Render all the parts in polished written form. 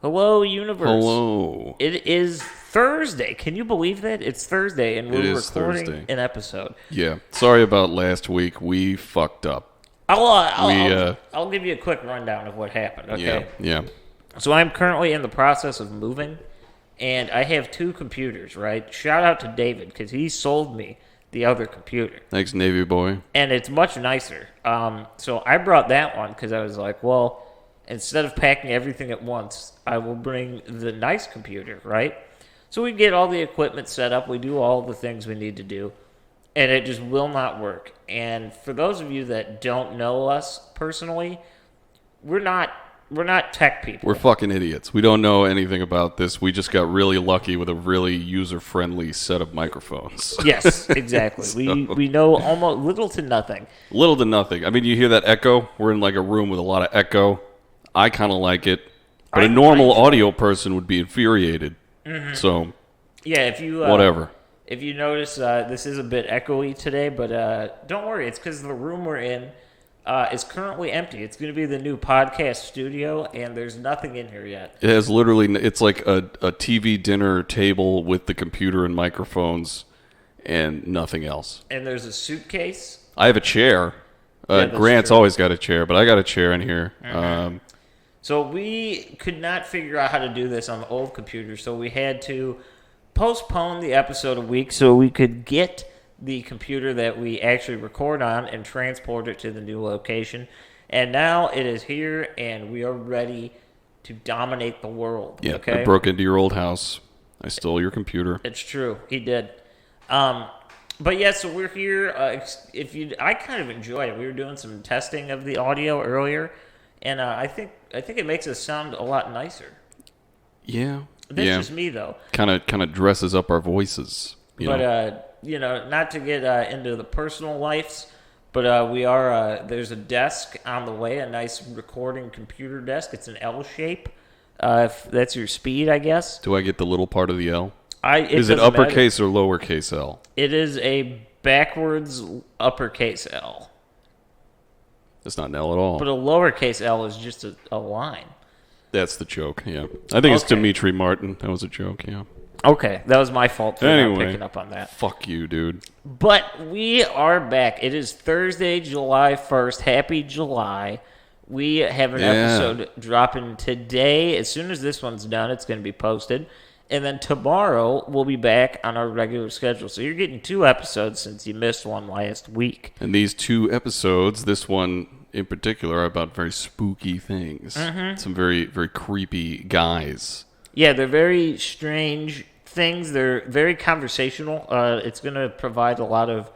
Hello, universe. Hello. It is Thursday. Can you believe that? It's Thursday, and we're recording Thursday. an episode. Yeah. Sorry about last week. We fucked up. I'll give you a quick rundown of what happened, okay? Yeah. So I'm currently in the process of moving, and I have two computers, right? Shout out to David, because he sold me the other computer. Thanks, Navy boy. And it's much nicer. So I brought that one because I was like, well, instead of packing everything at once, I will bring the nice computer, right? So we get all the equipment set up. We do all the things we need to do. And it just will not work. And for those of you that don't know us personally, we're not tech people. We're fucking idiots. We don't know anything about this. We just got really lucky with a really user-friendly set of microphones. Yes, exactly. We know almost little to nothing. Little to nothing. I mean, you hear that echo? We're in like a room with a lot of echo. I kind of like it. But a normal audio person would be infuriated. Mm-hmm. So, yeah, if you whatever. If you notice, this is a bit echoey today, but don't worry. It's because the room we're in is currently empty. It's going to be the new podcast studio, and there's nothing in here yet. It has literally, it's like a TV dinner table with the computer and microphones and nothing else. And there's a suitcase. I have a chair. Grant's always got a chair, but I got a chair in here. Mm-hmm. So we could not figure out how to do this on the old computer, so we had to postpone the episode a week so we could get the computer that we actually record on and transport it to the new location. And now it is here, and we are ready to dominate the world. Yeah, okay? I broke into your old house. I stole your computer. It's true. He did. But yeah, so we're here. I kind of enjoy it. We were doing some testing of the audio earlier, and I think it makes us sound a lot nicer. Yeah. That's just me, though. Kind of dresses up our voices. Not to get into the personal lives, but we are. There's a desk on the way, a nice recording computer desk. It's an L shape. If that's your speed, I guess. Do I get the little part of the L? Is it uppercase or lowercase L? It is a backwards uppercase L. It's not an L at all. But a lowercase L is just a line. That's the joke, yeah. I think it's Dimitri Martin. That was a joke, yeah. Okay, that was my fault for not picking up on that. Fuck you, dude. But we are back. It is Thursday, July 1st. Happy July. We have an episode dropping today. As soon as this one's done, it's going to be posted. And then tomorrow, we'll be back on our regular schedule. So you're getting 2 episodes since you missed one last week. And these 2 episodes, this one in particular, are about very spooky things. Mm-hmm. Some very, very creepy guys. Yeah, they're very strange things. They're very conversational. It's going to provide a lot of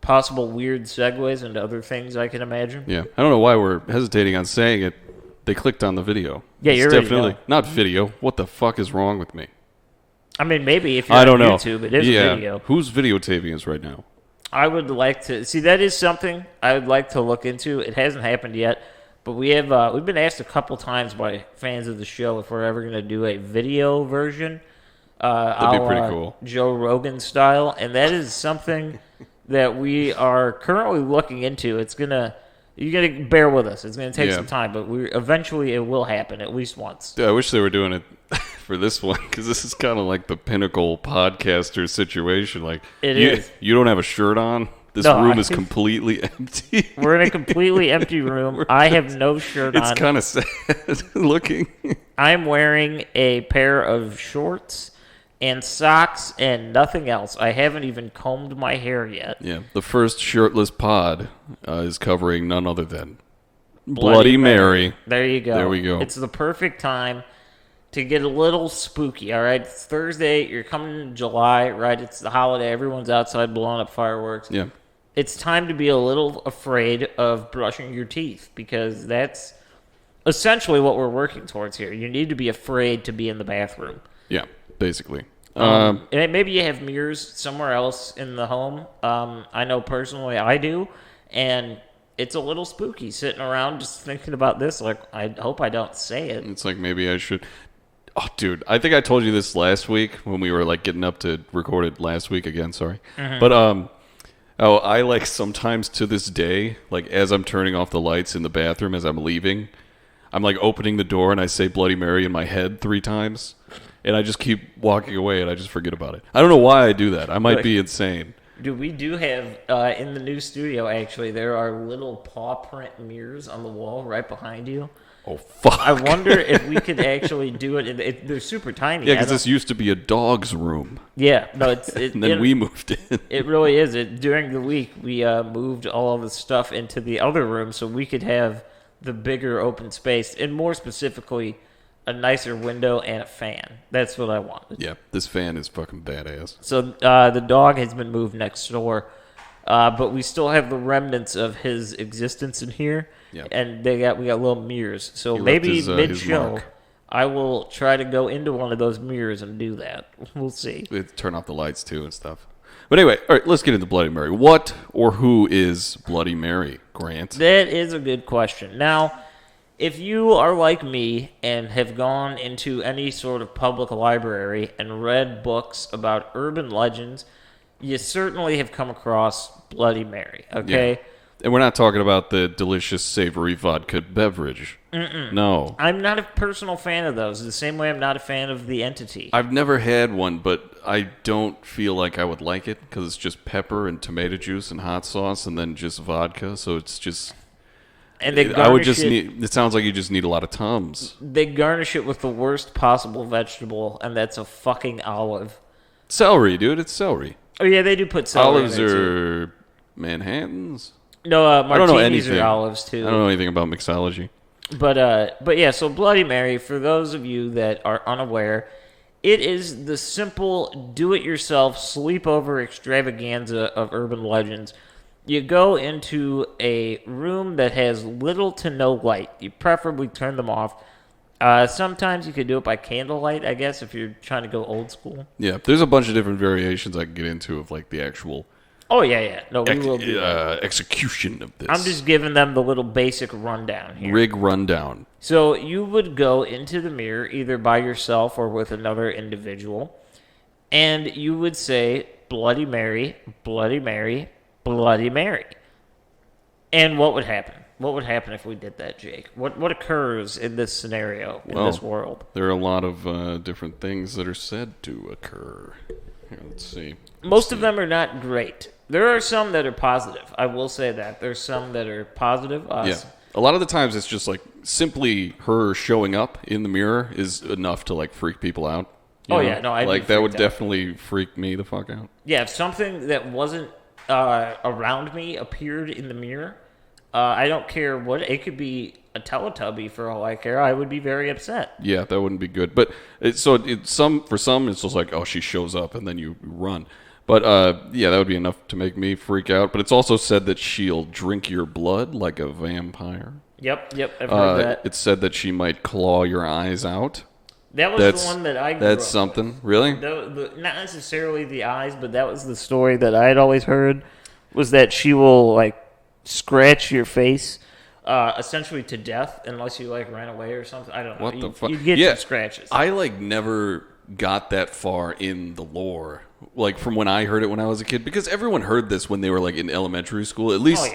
possible weird segues into other things I can imagine. Yeah, I don't know why we're hesitating on saying it. They clicked on the video. Yeah, you're definitely not video. What the fuck is wrong with me? I mean, maybe if you're on YouTube, it is a video. Who's videotaping us right now? I would like to see. That is something I would like to look into. It hasn't happened yet, but we've been asked a couple times by fans of the show if we're ever going to do a video version. That'd be pretty cool, Joe Rogan style, and that is something that we are currently looking into. You're gonna bear with us. It's gonna take some time, but eventually it will happen at least once. Yeah, I wish they were doing it for this one, because this is kind of like the pinnacle podcaster situation. Like you don't have a shirt on. This room is completely empty. We're in a completely empty room. I have no shirt on. It's kind of sad looking. I'm wearing a pair of shorts and socks and nothing else. I haven't even combed my hair yet. Yeah, the first shirtless pod is covering none other than Bloody Mary. There you go. There we go. It's the perfect time to get a little spooky, all right? It's Thursday. You're coming in July, right? It's the holiday. Everyone's outside blowing up fireworks. Yeah. It's time to be a little afraid of brushing your teeth, because that's essentially what we're working towards here. You need to be afraid to be in the bathroom. Yeah, basically. And maybe you have mirrors somewhere else in the home. I know personally I do, and it's a little spooky sitting around just thinking about this. Like, I hope I don't say it. It's like maybe I should. Oh, dude, I think I told you this last week when we were like getting up to record it last week again. Sorry, but I like sometimes to this day, like as I'm turning off the lights in the bathroom as I'm leaving, I'm like opening the door and I say Bloody Mary in my head 3 times, and I just keep walking away and I just forget about it. I don't know why I do that. I might be insane. Dude, we do have, in the new studio, actually, there are little paw print mirrors on the wall right behind you. Oh, fuck. I wonder if we could actually do it. They're super tiny. Yeah, because this used to be a dog's room. Yeah, no, and then we moved in. It really is. During the week, we moved all of the stuff into the other room so we could have the bigger open space, and more specifically, a nicer window and a fan. That's what I wanted. Yeah, this fan is fucking badass. So the dog has been moved next door, but we still have the remnants of his existence in here. Yep. And we got little mirrors. So maybe mid-show, I will try to go into one of those mirrors and do that. We'll see. Turn off the lights too and stuff. But anyway, all right, let's get into Bloody Mary. What or who is Bloody Mary, Grant? That is a good question. Now, if you are like me and have gone into any sort of public library and read books about urban legends, you certainly have come across Bloody Mary, okay? Yeah. And we're not talking about the delicious, savory vodka beverage. No. I'm not a personal fan of those, the same way I'm not a fan of the Entity. I've never had one, but I don't feel like I would like it because it's just pepper and tomato juice and hot sauce and then just vodka, so it's just... And they garnish it sounds like you just need a lot of Tums. They garnish it with the worst possible vegetable, and that's a fucking olive. Celery, dude. It's celery. Oh, yeah, they do put celery Olives in it, are Manhattans? No, I don't know martinis anything. are olives, too. I don't know anything about mixology. But yeah, so Bloody Mary, for those of you that are unaware, it is the simple do-it-yourself sleepover extravaganza of urban legends. You go into a room that has little to no light. You preferably turn them off. Sometimes you could do it by candlelight, I guess, if you're trying to go old school. Yeah, there's a bunch of different variations I can get into of like the actual... Oh, yeah. No, we will do that. Execution of this. I'm just giving them the little basic rundown here. Rig rundown. So you would go into the mirror either by yourself or with another individual, and you would say, Bloody Mary, Bloody Mary, Bloody Mary. And what would happen? What would happen if we did that, Jake? What occurs in this scenario, in this world? There are a lot of different things that are said to occur. Here, let's see. Most of them are not great. There are some that are positive. I will say that. There's some that are positive. Yeah. A lot of the times it's just like simply her showing up in the mirror is enough to like freak people out. Yeah, no, I'd like that would definitely freak me the fuck out. Yeah, if something that wasn't around me appeared in the mirror, I don't care what it could be. A Teletubby, for all I care, I would be very upset. Yeah, that wouldn't be good. But for some, it's just like, oh, she shows up and then you run. But yeah, that would be enough to make me freak out. But it's also said that she'll drink your blood like a vampire. Yep, I've heard that. It's said that she might claw your eyes out. That was the one that I grew That's up something, with. really? Not necessarily the eyes, but that was the story that I had always heard, was that she will like scratch your face. Essentially to death, unless you like ran away or something. I don't know. What the fuck? You get some scratches. I like never got that far in the lore, like from when I heard it when I was a kid, because everyone heard this when they were like in elementary school. At least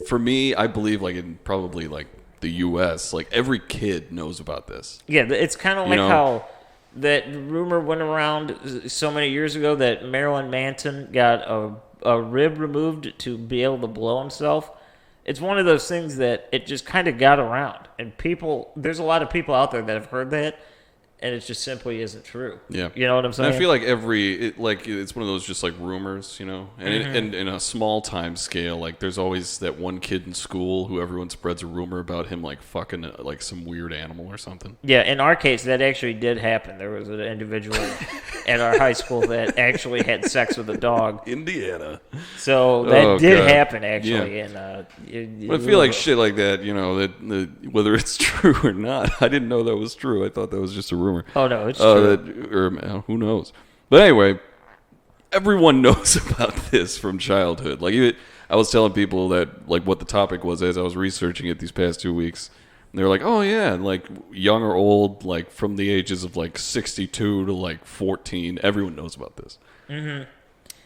for me, I believe like in probably like the U.S., like every kid knows about this. Yeah, it's kind of like how that rumor went around so many years ago that Marilyn Manson got a rib removed to be able to blow himself. It's one of those things that it just kind of got around. And there's a lot of people out there that have heard that, and it just simply isn't true. Yeah. You know what I'm saying? And I feel like it's one of those just like rumors, and and in a small time scale, like there's always that one kid in school who everyone spreads a rumor about him like fucking like some weird animal or something. Yeah, in our case, that actually did happen. There was an individual at our high school that actually had sex with a dog. Indiana. So that did happen, actually. Yeah. But I feel like shit like that, that whether it's true or not, I didn't know that was true. I thought that was just a rumor. Oh, no, it's true. Or who knows? But anyway, everyone knows about this from childhood. Like, I was telling people that, like, what the topic was as I was researching it these past 2 weeks. And they were like, oh, yeah, like, young or old, like, from the ages of, like, 62 to, like, 14, everyone knows about this. Mm-hmm.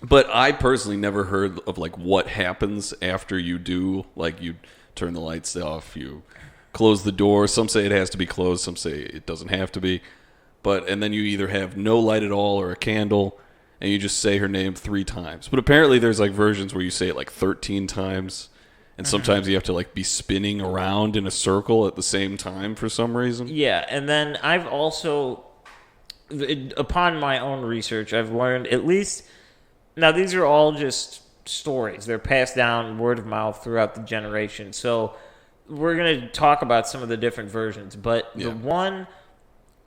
But I personally never heard of, like, what happens after you do, like, you turn the lights off, you close the door. Some say it has to be closed. Some say it doesn't have to be. And then you either have no light at all or a candle, and you just say her name 3 times. But apparently there's like versions where you say it like 13 times, and sometimes you have to like be spinning around in a circle at the same time for some reason. Yeah, and then I've also, upon my own research, I've learned at least, now these are all just stories. They're passed down word of mouth throughout the generation. So we're going to talk about some of the different versions. But the one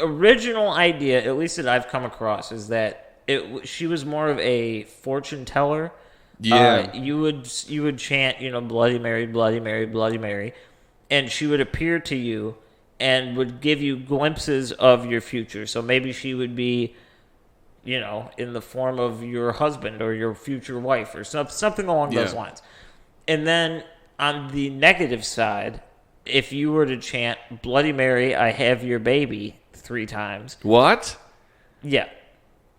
original idea, at least that I've come across, is that she was more of a fortune teller. Yeah. You would chant, Bloody Mary, Bloody Mary, Bloody Mary, and she would appear to you and would give you glimpses of your future. So maybe she would be, in the form of your husband or your future wife or something along those lines. And then on the negative side, if you were to chant Bloody Mary, I have your baby 3 times. What? Yeah.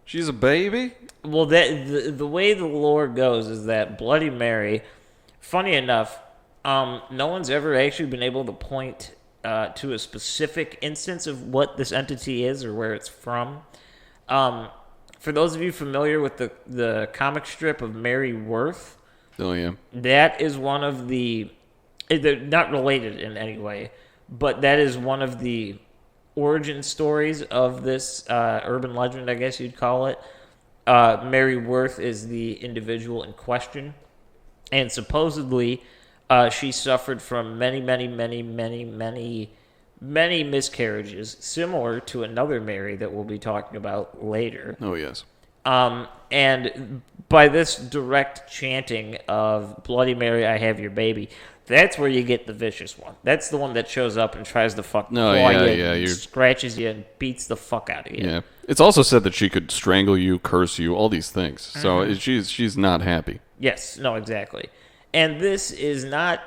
She's a baby? Well, the way the lore goes is that Bloody Mary, funny enough, no one's ever actually been able to point to a specific instance of what this entity is or where it's from. For those of you familiar with the comic strip of Mary Worth, Oh, yeah. that is one of the... They're not related in any way, but that is one of the origin stories of this urban legend, I guess you'd call it. Mary Worth is the individual in question, and supposedly she suffered from many miscarriages, similar to another Mary that we'll be talking about later. Oh, yes. And by this direct chanting of Bloody Mary, I have your baby, that's where you get the vicious one. That's the one that shows up and tries to claw you, and scratches you and beats the fuck out of you. Yeah. It's also said that she could strangle you, curse you, all these things. So she's not happy. Yes, no, exactly. And this is not...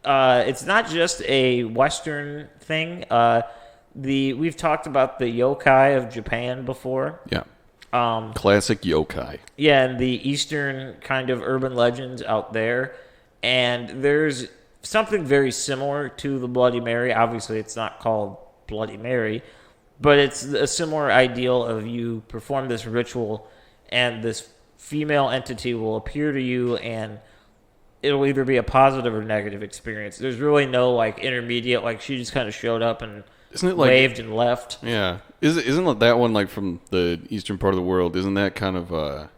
it's not just a Western thing. We've talked about the yokai of Japan before. Yeah. Classic yokai. Yeah, and the Eastern kind of urban legends out there. And there's something very similar to the Bloody Mary. Obviously, it's not called Bloody Mary, but it's a similar ideal of you perform this ritual, and this female entity will appear to you, and it'll either be a positive or negative experience. There's really no intermediate. She just kind of showed up and waved and left. Yeah, isn't that one from the eastern part of the world? Isn't that kind of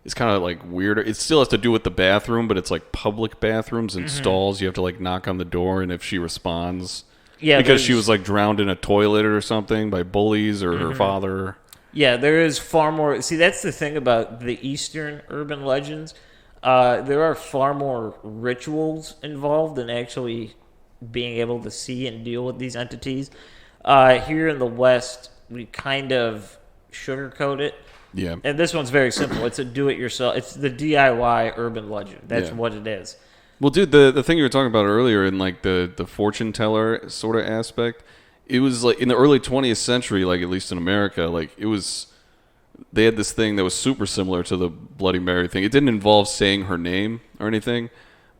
it's kind of weirder. It still has to do with the bathroom, but it's public bathrooms and stalls. You have to knock on the door, and if she responds, because she was drowned in a toilet or something by bullies or her father. Yeah, there is far more. See, that's the thing about the Eastern urban legends. There are far more rituals involved than actually being able to see and deal with these entities. Here in the West, we kind of sugarcoat it. Yeah. And this one's very simple. It's a do-it-yourself. It's the DIY urban legend. That's what it is. Well, dude, the thing you were talking about earlier in the fortune teller sort of aspect, it was in the early 20th century, at least in America, it was... They had this thing that was super similar to the Bloody Mary thing. It didn't involve saying her name or anything,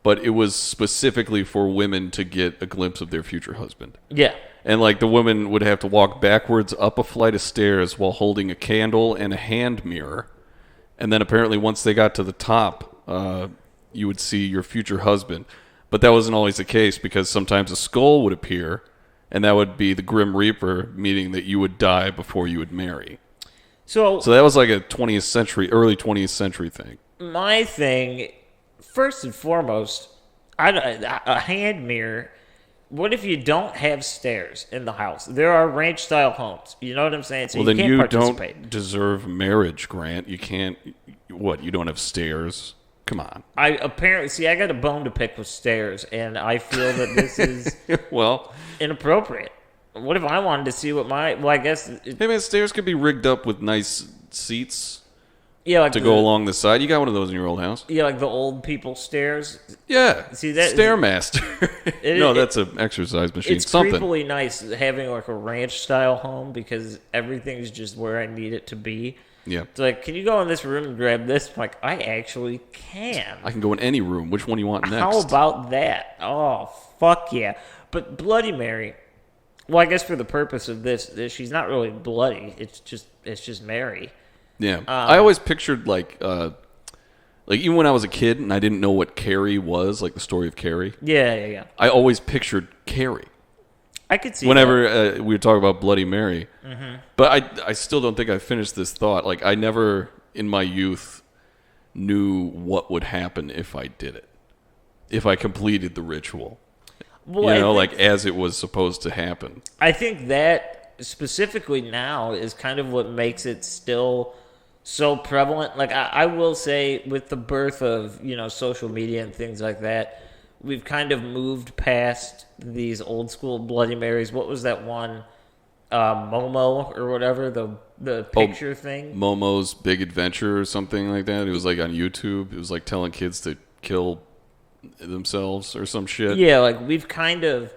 but it was specifically for women to get a glimpse of their future husband. Yeah. And the woman would have to walk backwards up a flight of stairs while holding a candle and a hand mirror. And then apparently once they got to the top, you would see your future husband. But that wasn't always the case, because sometimes a skull would appear, and that would be the Grim Reaper, meaning that you would die before you would marry. So that was a early 20th century thing. My thing, first and foremost, a hand mirror. What if you don't have stairs in the house? There are ranch-style homes. You know what I'm saying? So well, you can't participate. Don't deserve marriage, Grant. You can't... What, you don't have stairs? Come on. I got a bone to pick with stairs, and I feel that this is inappropriate. What if I wanted to see what my... Well, I guess... Hey, man, stairs could be rigged up with nice seats. Yeah, to go along the side. You got one of those in your old house? Yeah, the old people stairs. Yeah. See that Stairmaster. No, that's an exercise machine. It's creepily nice having a ranch style home, because everything's just where I need it to be. Yeah. It's like, can you go in this room and grab this? I'm like, I actually can. I can go in any room. Which one do you want next? How about that? Oh, fuck yeah. But Bloody Mary, well, I guess for the purpose of this she's not really bloody. It's just Mary. Yeah. I always pictured, like even when I was a kid and I didn't know what Carrie was, like the story of Carrie, Yeah. I always pictured Carrie. I could see Whenever we would talk about Bloody Mary. Mm-hmm. But I still don't think I finished this thought. Like, I never, in my youth, knew what would happen if I did it. If I completed the ritual. Well, like as it was supposed to happen. I think that specifically now is kind of what makes it still so prevalent. Like, I will say, with the birth of, social media and things like that, we've kind of moved past these old school Bloody Marys. What was that one, Momo or whatever, the picture thing? Momo's Big Adventure or something like that. It was like on YouTube. It was like telling kids to kill themselves or some shit. Yeah, like we've kind of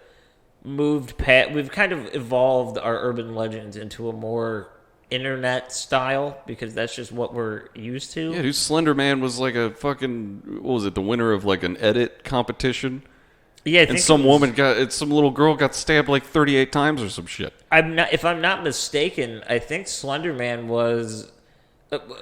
moved past, we've kind of evolved our urban legends into a more internet style because that's just what we're used to. Yeah, dude, Slender Man was like a fucking, what was it, the winner of like an edit competition? Yeah, I and think some little girl got stabbed like 38 times or some shit. If I'm not mistaken, I think Slender Man was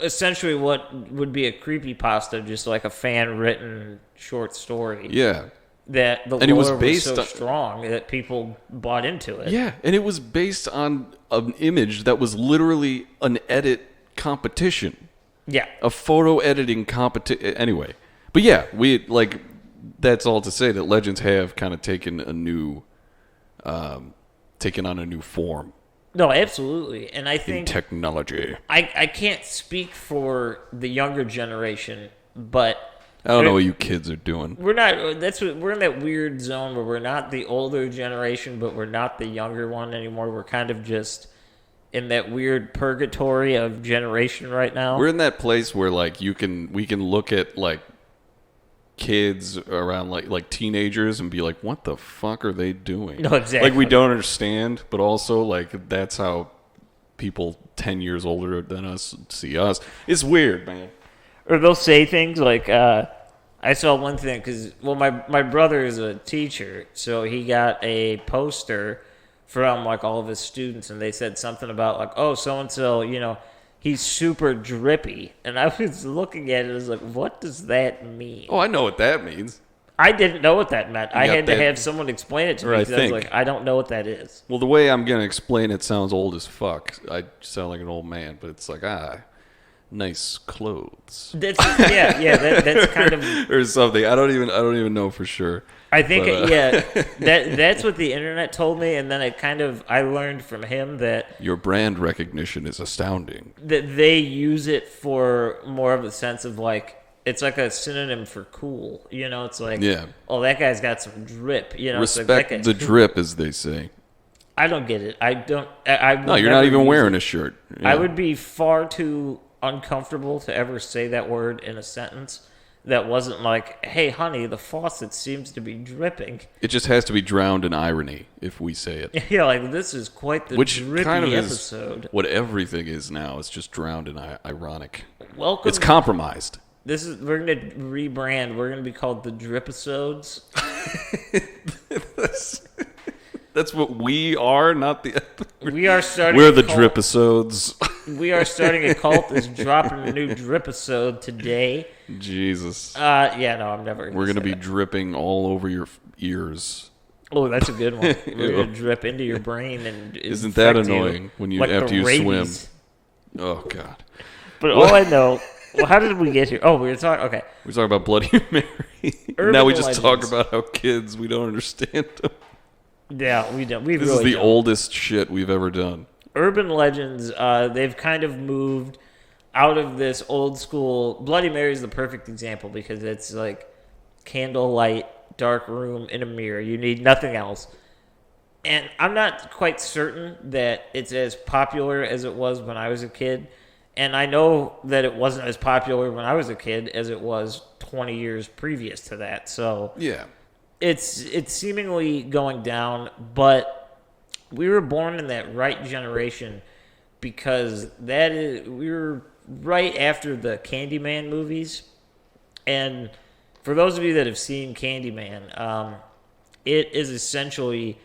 essentially what would be a creepypasta, just like a fan-written short story. Yeah. That the lore was so strong that people bought into it. Yeah, and it was based on an image that was literally an edit competition. Yeah. A photo editing competition. Anyway. But yeah, that's all to say that legends have kind of taken on a new form. No, absolutely. And I think in technology. I can't speak for the younger generation, but I don't know what you kids are doing. We're not. We're in that weird zone where we're not the older generation, but we're not the younger one anymore. We're kind of just in that weird purgatory of generation right now. We're in that place where like we can look at like kids around like teenagers and be like, what the fuck are they doing? No, exactly. Like we don't understand, but also like that's how people 10 years older than us see us. It's weird, man. Or they'll say things like, I saw one thing, because, my brother is a teacher, so he got a poster from, like, all of his students, and they said something about, like, oh, so-and-so, he's super drippy. And I was looking at it, I was like, what does that mean? Oh, I know what that means. I didn't know what that meant. I had to have someone explain it to me, because I was like, I don't know what that is. Well, the way I'm going to explain it sounds old as fuck. I sound like an old man, but it's like, nice clothes. That's kind of or something. I don't even know for sure. I think that's what the internet told me, and then I learned from him that your brand recognition is astounding. That they use it for more of a sense of like it's like a synonym for cool. It's like oh, that guy's got some drip. Respect like the drip, as they say. I don't get it. No, you're not even wearing a shirt. Yeah. I would be far too uncomfortable to ever say that word in a sentence that wasn't like, hey honey, the faucet seems to be dripping. It just has to be drowned in irony if we say it. Yeah, like this is quite the drippy kind of episode. Is what everything is now. It's just drowned in ironic. Welcome. It's compromised. We're gonna rebrand. We're gonna be called the Dripisodes. That's what we are, not the. We are starting. We're the Dripisodes. We are starting a cult that's dropping a new Dripisode today. Jesus. Yeah, no, I'm never. We're gonna be dripping all over your ears. Oh, that's a good one. We're gonna drip into your brain and. Isn't that annoying when you like after you rabies. swim? Oh God. But all I know. Well, how did we get here? Oh, we were talking. Okay. We were talking about Bloody Mary. Now we just talk about how kids we don't understand them. Yeah, we don't. This is the oldest shit we've ever done. Urban legends, they've kind of moved out of this old school. Bloody Mary is the perfect example because it's like candlelight, dark room in a mirror. You need nothing else. And I'm not quite certain that it's as popular as it was when I was a kid. And I know that it wasn't as popular when I was a kid as it was 20 years previous to that. So yeah. It's seemingly going down, but we were born in that right generation because we were right after the Candyman movies. And for those of you that have seen Candyman, it is essentially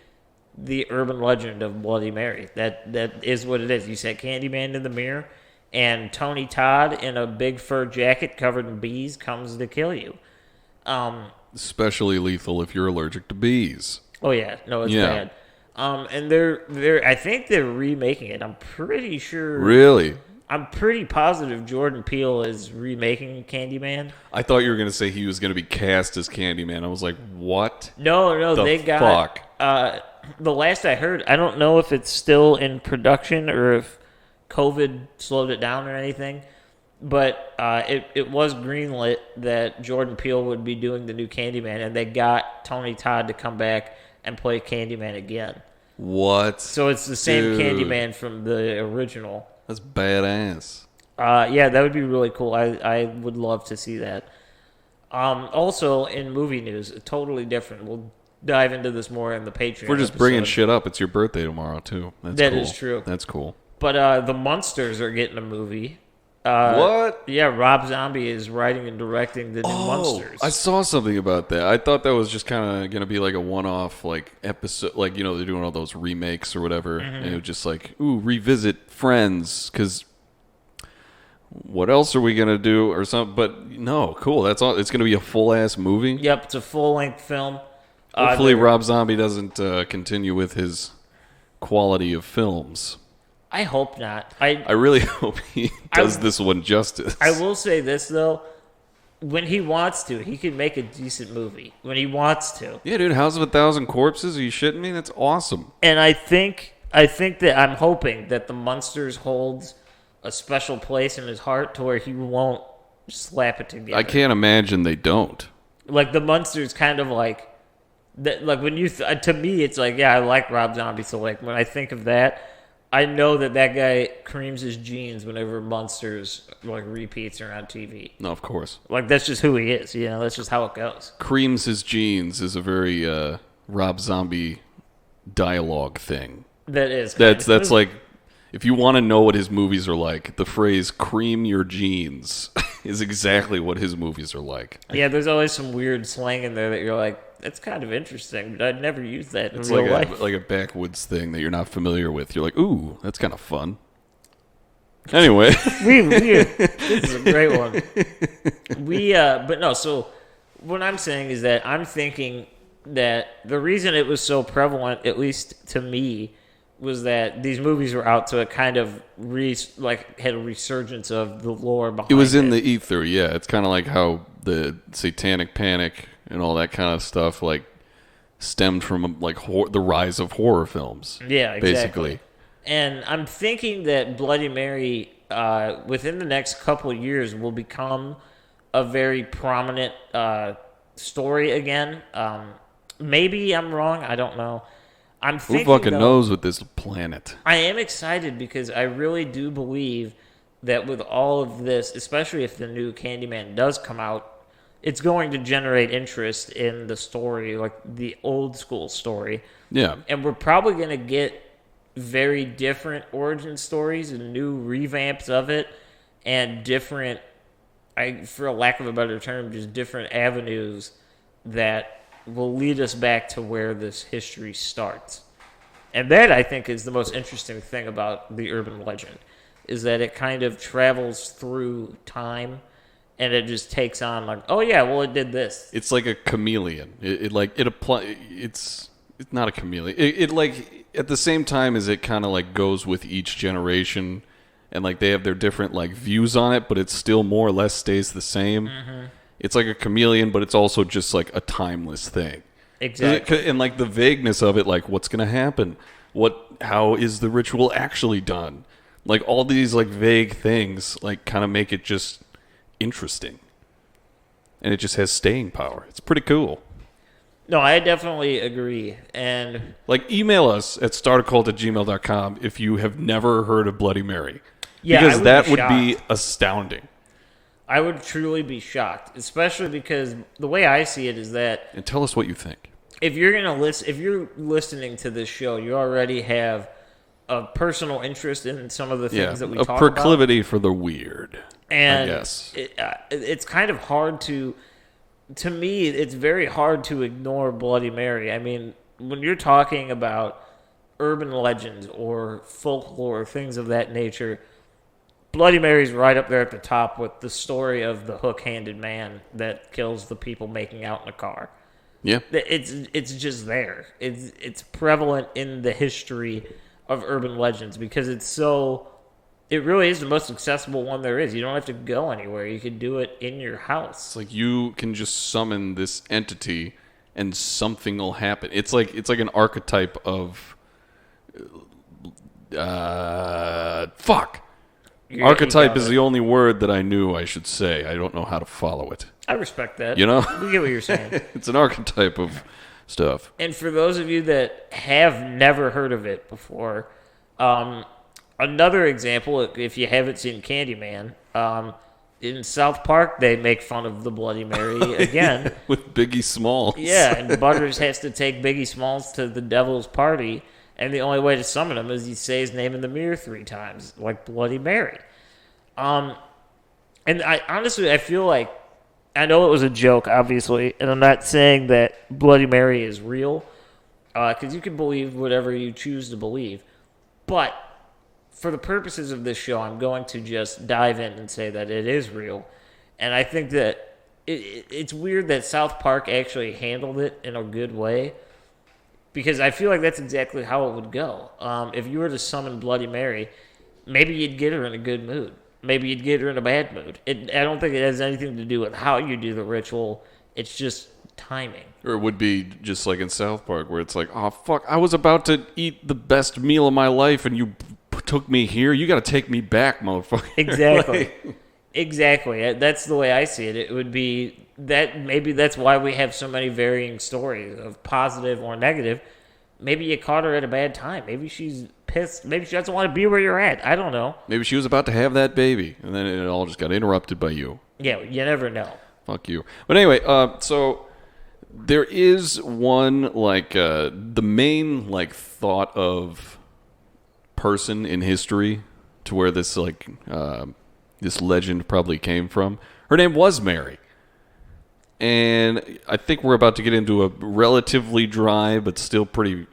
the urban legend of Bloody Mary. That is what it is. You set Candyman in the mirror, and Tony Todd in a big fur jacket covered in bees comes to kill you. Especially lethal if you're allergic to bees. Oh yeah, no, it's Yeah. bad. And they're I think they're remaking it. I'm pretty sure. Really? I'm pretty positive Jordan Peele is remaking Candyman. I thought you were going to say he was going to be cast as Candyman. I was like, what? No, The they got. The last I heard, I don't know if it's still in production or if COVID slowed it down or anything, but it was greenlit that Jordan Peele would be doing the new Candyman, and they got Tony Todd to come back and play Candyman again. What? So it's the same Dude. Candyman from the original. That's badass. Yeah, that would be really cool. I would love to see that. Also, in movie news, totally different. We'll dive into this more in the Patreon. We're just bringing episode. shit up. It's your birthday tomorrow, too. That's That cool. is true. That's cool. But the Munsters are getting a movie. What? Yeah, Rob Zombie is writing and directing the new Munsters. I saw something about that. I thought that was just kind of going to be like a one-off like episode. Like, you know, they're doing all those remakes or whatever. Mm-hmm. And it was just like, ooh, revisit Friends. Because what else are we going to do or something? But no, cool. That's all. It's going to be a full-ass movie. Yep, it's a full-length film. Hopefully they're- Rob Zombie doesn't continue with his quality of films. I hope not. I really hope he does this one justice. I will say this, though. When he wants to, he can make a decent movie. When he wants to. Yeah, dude, House of a Thousand Corpses? Are you shitting me? That's awesome. And I think that I'm hoping that the Munsters holds a special place in his heart to where he won't slap it together. I can't imagine they don't. Like the Munsters kind of like that, like when you to me it's like, yeah, I like Rob Zombie, so like when I think of that, I know that guy creams his jeans whenever Munsters like repeats are on TV. No, of course. Like that's just who he is, you know, that's just how it goes. Creams his jeans is a very Rob Zombie dialogue thing. That is That's like, if you want to know what his movies are like, the phrase "cream your jeans" is exactly what his movies are like. Yeah, there's always some weird slang in there that you're like, that's kind of interesting, but I'd never use that in It's real like life. like a backwoods thing that you're not familiar with. You're like, ooh, that's kind of fun. Anyway, This is a great one. But no, so what I'm saying is that I'm thinking that the reason it was so prevalent, at least to me, was that these movies were out, so it kind of had a resurgence of the lore behind it. it was in the ether. Yeah, it's kind of like how the Satanic Panic and all that kind of stuff like stemmed from like the rise of horror films. Yeah, exactly. basically. And I'm thinking that Bloody Mary, within the next couple of years, will become a very prominent story again. Maybe I'm wrong. I don't know. I'm Who thinking, fucking though, knows with this planet? I am excited because I really do believe that with all of this, especially if the new Candyman does come out, it's going to generate interest in the story, like the old school story. Yeah. And we're probably going to get very different origin stories and new revamps of it and different, for a lack of a better term, just different avenues that will lead us back to where this history starts. And that, I think, is the most interesting thing about the urban legend, is that it kind of travels through time and it just takes on like, oh yeah, well it did this. It's like a chameleon. It's not a chameleon. It like at the same time as it kind of like goes with each generation, and like they have their different like views on it, but it still more or less stays the same. Mm-hmm. It's like a chameleon, but it's also just like a timeless thing. Exactly. And like the vagueness of it, like what's gonna happen? How is the ritual actually done? Like all these like vague things, like kind of make it just interesting, and it just has staying power. It's pretty cool. No, I definitely agree. And Like, email us at startacult@gmail.com if you have never heard of Bloody Mary. Yeah, because I would that be would be shocked. astounding. I would truly be shocked, especially because the way I see it is that And tell us what you think. if you're listening to this show, you already have a personal interest in some of the Yeah, things that we a talk proclivity for the weird. and I guess. it's kind of hard to me, it's very hard to ignore Bloody Mary. I mean, when you're talking about urban legends or folklore, things of that nature, Bloody Mary's right up there at the top with the story of the hook-handed man that kills the people making out in a car. Yeah. It's just there. It's prevalent in the history of urban legends because it really is the most accessible one there is. You don't have to go anywhere. You can do it in your house. It's like you can just summon this entity and something will happen. It's like an archetype of fuck. Archetype is the only word that I knew I should say. I don't know how to follow it. I respect that. You know? We get what you're saying. It's an archetype of stuff. And for those of you that have never heard of it before, another example, if you haven't seen Candyman, in South Park, they make fun of the Bloody Mary again. With Biggie Smalls. Yeah, and Butters has to take Biggie Smalls to the devil's party, and the only way to summon him is you say his name in the mirror 3 times, like Bloody Mary. And I honestly, I feel like, I know it was a joke, obviously, and I'm not saying that Bloody Mary is real, because you can believe whatever you choose to believe, but for the purposes of this show, I'm going to just dive in and say that it is real. And I think that it's weird that South Park actually handled it in a good way, because I feel like that's exactly how it would go. If you were to summon Bloody Mary, maybe you'd get her in a good mood. Maybe you'd get her in a bad mood. I don't think it has anything to do with how you do the ritual. It's just timing. Or it would be just like in South Park where it's like, oh, fuck, I was about to eat the best meal of my life and you took me here. You got to take me back, motherfucker. Exactly. Exactly. That's the way I see it. It would be that maybe that's why we have so many varying stories of positive or negative. Maybe you caught her at a bad time. Maybe she's pissed. Maybe she doesn't want to be where you're at. I don't know. Maybe she was about to have that baby, and then it all just got interrupted by you. Yeah, you never know. Fuck you. But anyway, so there is one, like, the main, like, thought of person in history to where this, like, this legend probably came from. Her name was Mary. And I think we're about to get into a relatively dry but still pretty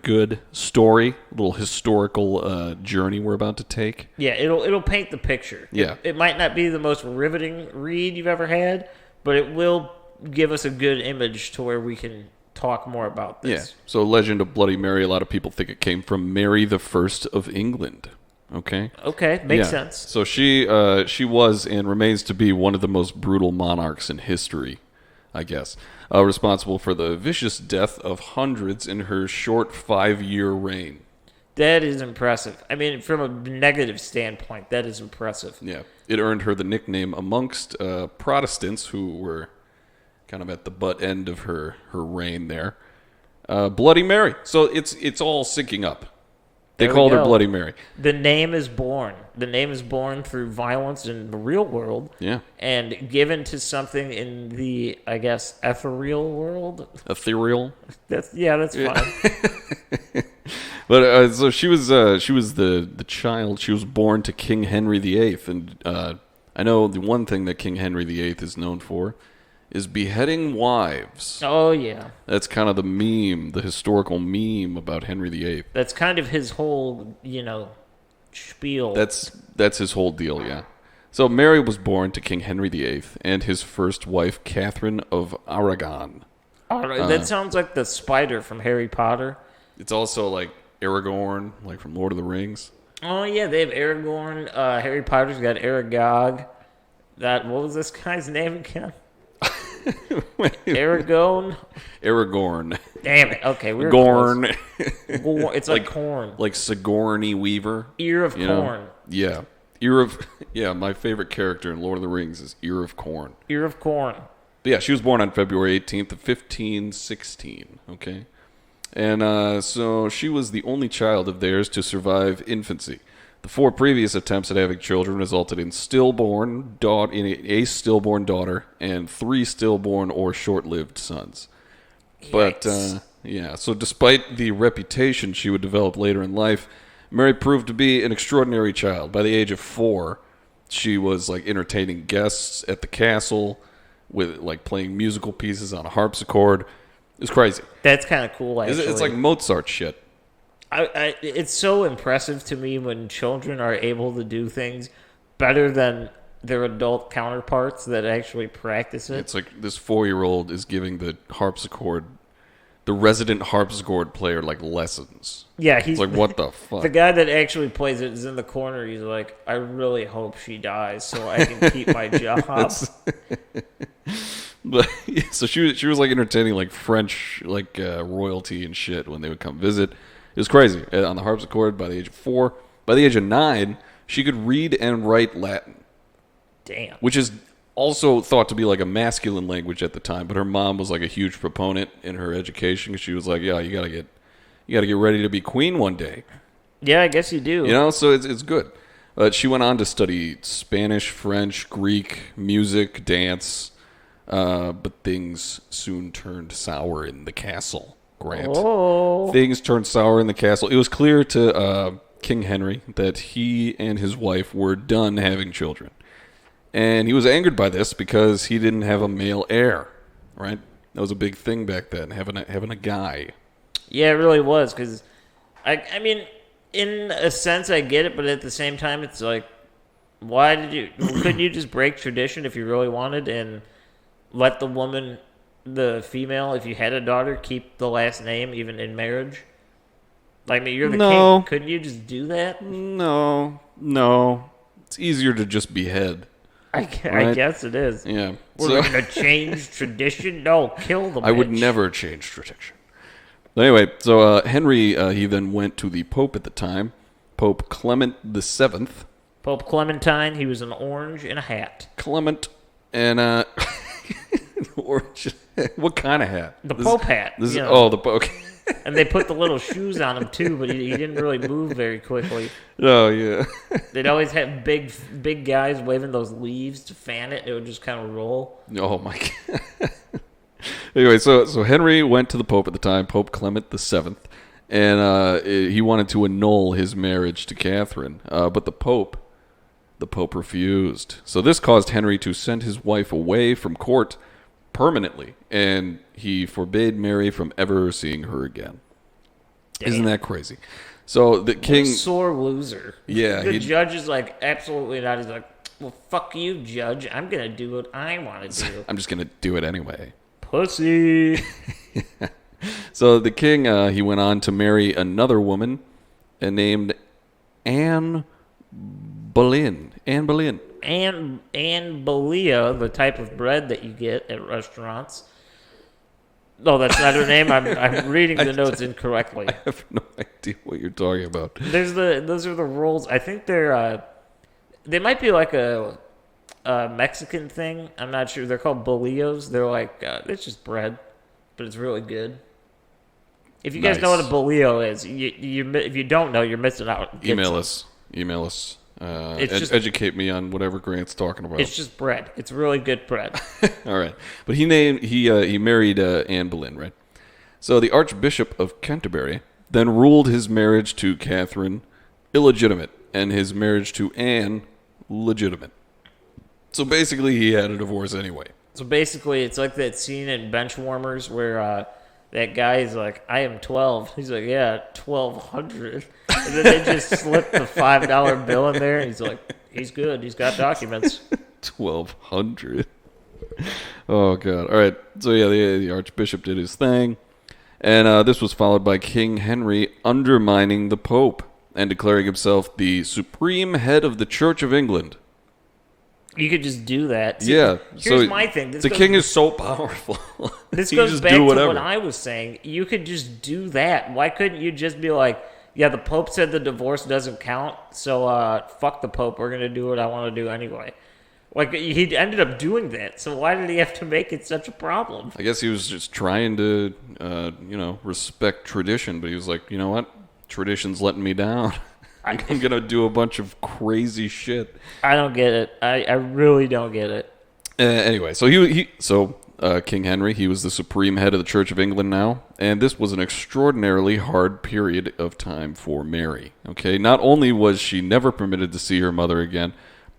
good story, a little historical journey we're about to take. Yeah, it'll paint the picture. Yeah. It might not be the most riveting read you've ever had, but it will give us a good image to where we can talk more about this. Yeah. So Legend of Bloody Mary, a lot of people think it came from Mary the First of England. Okay? Okay, makes sense. So she was and remains to be one of the most brutal monarchs in history, I guess. Responsible for the vicious death of hundreds in her short 5-year reign. That is impressive. I mean, from a negative standpoint, that is impressive. Yeah. It earned her the nickname amongst Protestants who were kind of at the butt end of her reign there. Bloody Mary. So it's all syncing up. They called her Bloody Mary. The name is born. The name is born through violence in the real world. Yeah. And given to something in the, I guess, ethereal world. Ethereal. That's fine. But so she was the child. She was born to King Henry VIII, and I know the one thing that King Henry VIII is known for is beheading wives. Oh, yeah. That's kind of the meme, the historical meme about Henry VIII. That's kind of his whole, spiel. That's his whole deal, yeah. So Mary was born to King Henry VIII and his first wife, Catherine of Aragon. All right, that sounds like the spider from Harry Potter. It's also like Aragorn, like from Lord of the Rings. Oh, yeah, they have Aragorn. Harry Potter's got Aragog. What was this guy's name again? Aragorn. Damn it. Okay, we're Gorn. It's like corn. Like Sigourney Weaver. Ear of corn. Yeah. My favorite character in Lord of the Rings is Ear of Corn. Ear of corn. But yeah, she was born on February 18th of 1516, okay? And so she was the only child of theirs to survive infancy. The 4 previous attempts at having children resulted in a stillborn daughter and 3 stillborn or short-lived sons. Yikes. Yeah, so despite the reputation she would develop later in life, Mary proved to be an extraordinary child. By the age of 4, she was like entertaining guests at the castle with like playing musical pieces on a harpsichord. It was crazy. That's kind of cool, actually. It's like Mozart shit. It's so impressive to me when children are able to do things better than their adult counterparts that actually practice it. It's like this 4-year-old is giving the resident harpsichord player like lessons. Yeah, he's It's like, what the fuck? the guy that actually plays it is in the corner. He's like, I really hope she dies so I can keep my job. But yeah, so she was like entertaining like French like royalty and shit when they would come visit. It was crazy on the harpsichord by the age of 4. By the age of 9, she could read and write Latin, Damn. which is also thought to be like a masculine language at the time. But her mom was like a huge proponent in her education because she was like, yeah, you gotta get ready to be queen one day. Yeah, I guess you do. You know, so it's good. She went on to study Spanish, French, Greek, music, dance, but things soon turned sour in the castle, Grant. Oh. Things turned sour in the castle. It was clear to King Henry that he and his wife were done having children. And he was angered by this because he didn't have a male heir, right? That was a big thing back then, having a guy. Yeah, it really was. Because, I mean, in a sense, I get it. But at the same time, it's like, couldn't you just break tradition if you really wanted and let the woman, the female, if you had a daughter, keep the last name even in marriage? Like, I mean, you're the king. Couldn't you just do that? No. It's easier to just behead. I Right? guess it is. Yeah. We're going to change tradition? No, kill the bitch. I would never change tradition. But anyway, so Henry, he then went to the Pope at the time, Pope Clement VII. Pope Clementine, he was an orange in a hat. Clement, and orange. What kind of hat? The Pope hat. This is, you know. oh, the Pope. Okay. And they put the little shoes on him, too, but he didn't really move very quickly. Oh, yeah. They'd always have big guys waving those leaves to fan it. It would just kind of roll. Oh, my God. Anyway, so Henry went to the Pope at the time, Pope Clement VII, and he wanted to annul his marriage to Catherine. But the Pope refused. So this caused Henry to send his wife away from court permanently, and he forbade Mary from ever seeing her again. Damn. Isn't that crazy? So the king... What a sore loser. Yeah. The judge is like, absolutely not. He's like, well, fuck you, judge. I'm going to do what I want to do. I'm just going to do it anyway. Pussy. So the king, he went on to marry another woman named Anne Boleyn. Anne Boleyn. And Belia, the type of bread that you get at restaurants. No, that's not her name. I'm reading the notes incorrectly. I have no idea what you're talking about. Those are the rolls. I think they might be like a Mexican thing. I'm not sure. They're called bolillos. They're like it's just bread, but it's really good. If you guys know what a bolillo is, if you don't know, you're missing out. Email us. Educate me on whatever Grant's talking about. It's just bread. It's really good bread. All right, but he married Anne Boleyn, right? So the Archbishop of Canterbury then ruled his marriage to Catherine illegitimate and his marriage to Anne legitimate. So basically, he had a divorce anyway. So basically, it's like that scene in Benchwarmers where that guy is like, I am 12. He's like, yeah, 1,200. And then they just slip the $5 bill in there. And he's like, he's good. He's got documents. 1,200. Oh, God. All right. So, yeah, the Archbishop did his thing. And this was followed by King Henry undermining the Pope and declaring himself the supreme head of the Church of England. You could just do that. See, yeah. Here's my thing. The king is so powerful. This goes back to what I was saying. You could just do that. Why couldn't you just be like, yeah, the Pope said the divorce doesn't count, so fuck the Pope. We're going to do what I want to do anyway. Like, he ended up doing that, so why did he have to make it such a problem? I guess he was just trying to, respect tradition, but he was like, you know what? Tradition's letting me down. I'm going to do a bunch of crazy shit. I don't get it. I really don't get it. Anyway, so King Henry. He was the supreme head of the Church of England now, and this was an extraordinarily hard period of time for Mary. Okay, not only was she never permitted to see her mother again,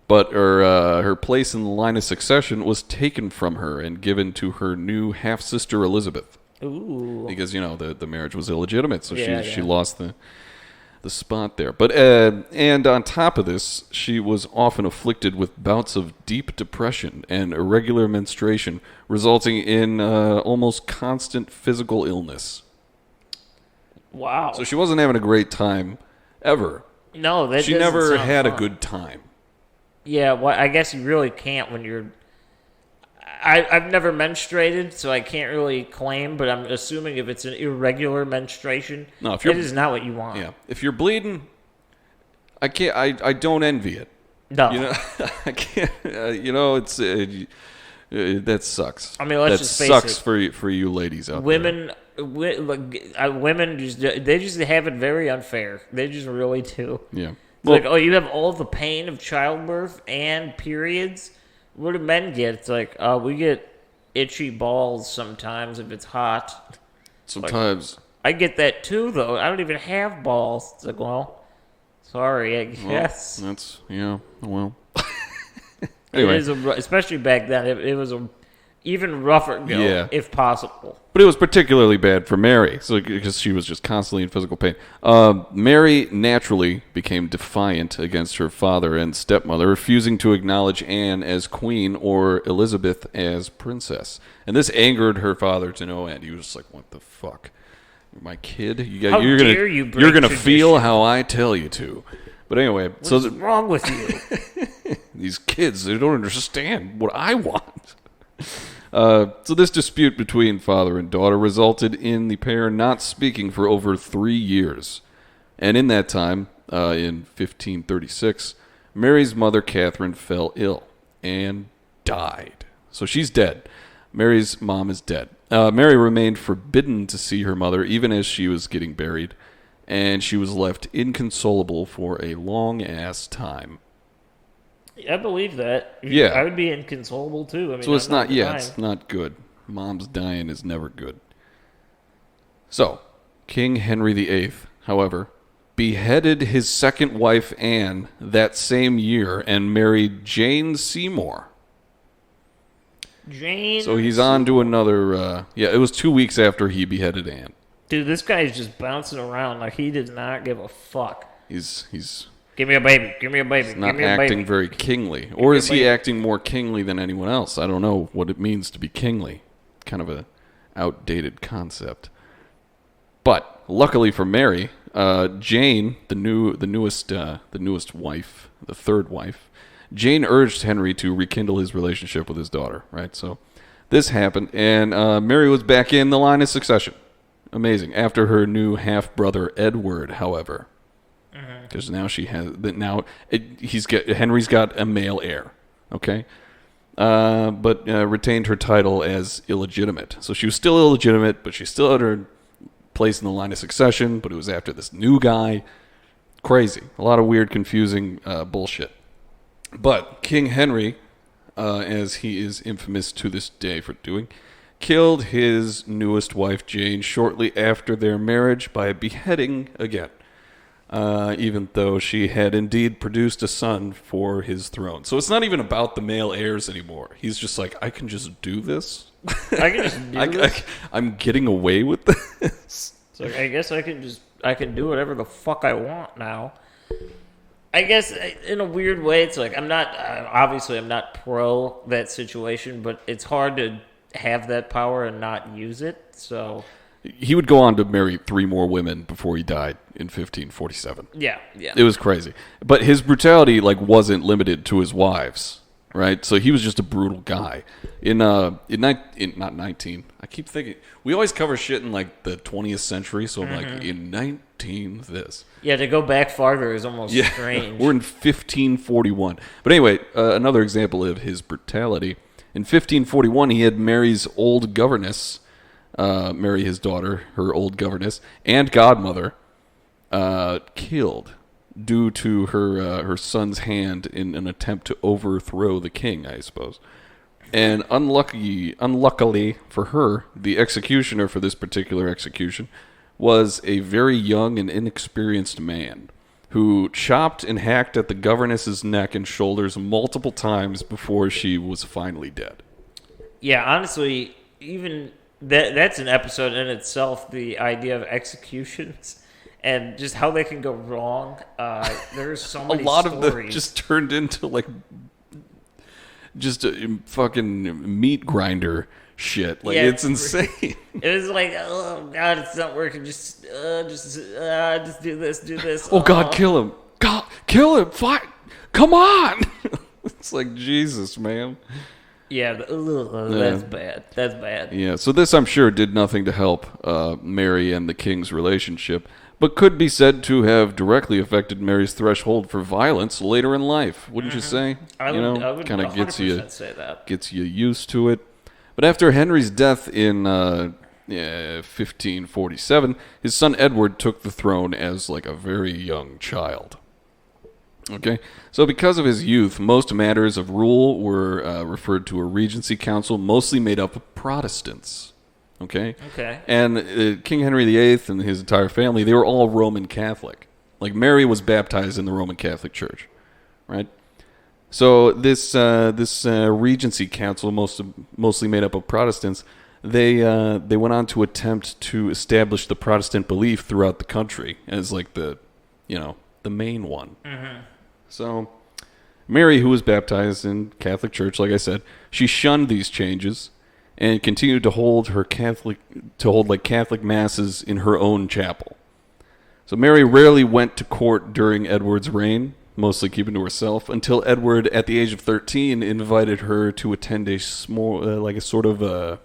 but her place in the line of succession was taken from her and given to her new half-sister Elizabeth. Ooh. Because, the marriage was illegitimate, so she Yeah. lost the spot there. But and on top of this, she was often afflicted with bouts of deep depression and irregular menstruation, resulting in almost constant physical illness. Wow. So she wasn't having a great time ever. No, that She doesn't never sound had a fun. good time. Yeah, well, I guess you really can't when you're. I've never menstruated, so I can't really claim, but I'm assuming if it's an irregular menstruation, No, if you're- it is not what you want. Yeah, if you're bleeding, I can't. I don't envy it. No. I can't. It's that sucks. I mean, let's that just face sucks it. for you ladies out there. Women just have it very unfair. They just really do. Yeah. It's like, oh, you have all the pain of childbirth and periods. What do men get? It's like, we get itchy balls sometimes if it's hot. sometimes. I get that too, though. I don't even have balls. It's like, well, sorry, I guess. That's well. It Anyway, is especially back then. It was a even rougher go, Yeah. if possible. but it was particularly bad for Mary, because she was just constantly in physical pain. Mary naturally became defiant against her father and stepmother, refusing to acknowledge Anne as queen or Elizabeth as princess. And this angered her father to no end. He was just like, "What the fuck, my kid? How You're dare you break you're gonna tradition." feel how I tell you to." But anyway, What's wrong with you? these kids, they don't understand what I want. So this dispute between father and daughter resulted in the pair not speaking for over 3 years. And in that time, in 1536, Mary's mother, Catherine, fell ill and died. So she's dead. Mary's mom is dead. Mary remained forbidden to see her mother even as she was getting buried, and she was left inconsolable for a long-ass time. I believe that. Yeah. I would be inconsolable too. I mean, So it's I'm not, denying. it's not good. Mom's dying is never good. So, King Henry VIII, however, beheaded his second wife, Anne, that same year and married Jane Seymour. Jane. So he's on to another, it was 2 weeks after he beheaded Anne. Dude, this guy is just bouncing around like he does not give a fuck. He's Give me a baby. Give me a baby. not give me a acting baby. very kingly. Or me a is he baby. acting more kingly than anyone else? I don't know what it means to be kingly. Kind of a outdated concept. But luckily for Mary, Jane, the newest wife, the third wife, Jane urged Henry to rekindle his relationship with his daughter. Right, so this happened, and Mary was back in the line of succession. Amazing. After her new half brother Edward, however, because now she has Henry's got a male heir. Okay. But retained her title as illegitimate. So she was still illegitimate, but she still had her place in the line of succession, but it was after this new guy. Crazy. A lot of weird, confusing bullshit. But King Henry, as he is infamous to this day for doing, killed his newest wife, Jane, shortly after their marriage by beheading again. Even though she had indeed produced a son for his throne. So it's not even about the male heirs anymore. He's just like, I can just do this. I can just do this. I'm getting away with this. So I guess I can do whatever the fuck I want now. I guess in a weird way, it's like I'm not pro that situation, but it's hard to have that power and not use it. So He would go on to marry 3 more women before he died in 1547. yeah. It was crazy. But his brutality wasn't limited to his wives, right? So he was just a brutal guy. Not 19. I keep thinking we always cover shit in the 20th century, so I'm like in 19 this. Yeah, to go back farther is almost strange. We're in 1541. But anyway, another example of his brutality. In 1541, he had Mary's old governess, Mary, his daughter, her old governess, and godmother, killed due to her son's hand in an attempt to overthrow the king, I suppose. And unluckily for her, the executioner for this particular execution was a very young and inexperienced man who chopped and hacked at the governess's neck and shoulders multiple times before she was finally dead. Yeah, honestly, even that's an episode in itself, the idea of executions and just how they can go wrong. There's so many A lot stories. of them just turned into like just a fucking meat grinder shit. Like, Yeah, it's insane. It was like, oh god, it's not working. Just do this. Oh God, kill him! God, kill him! Fight! Come on! It's like, Jesus, man. Yeah, that's bad. That's bad. Yeah, so this, I'm sure, did nothing to help Mary and the king's relationship, but could be said to have directly affected Mary's threshold for violence later in life. Wouldn't you say? I would kind of 100% say that. gets you used to it. But after Henry's death in 1547, his son Edward took the throne as like a very young child. Okay, so because of his youth, most matters of rule were referred to a regency council, mostly made up of Protestants. Okay? Okay. And King Henry VIII and his entire family, they were all Roman Catholic. Like, Mary was baptized in the Roman Catholic Church, right? So this regency council, mostly made up of Protestants, they went on to attempt to establish the Protestant belief throughout the country as like the main one. Mm-hmm. So Mary, who was baptized in Catholic Church, like I said, she shunned these changes and continued to hold Catholic masses in her own chapel. So Mary rarely went to court during Edward's reign, mostly keeping to herself, until Edward, at the age of 13, invited her to attend a small, a sort of a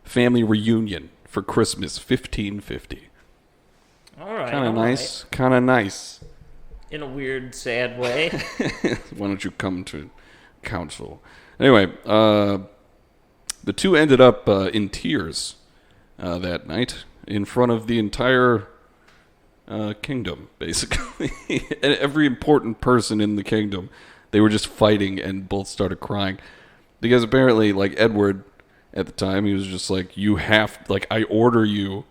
family reunion for Christmas, 1550. All right. Kind of nice. Kind of nice. In a weird, sad way. Why don't you come to council? Anyway, the two ended up in tears that night in front of the entire kingdom, basically. And every important person in the kingdom, they were just fighting and both started crying. Because apparently, like, Edward, at the time, he was just like, I order you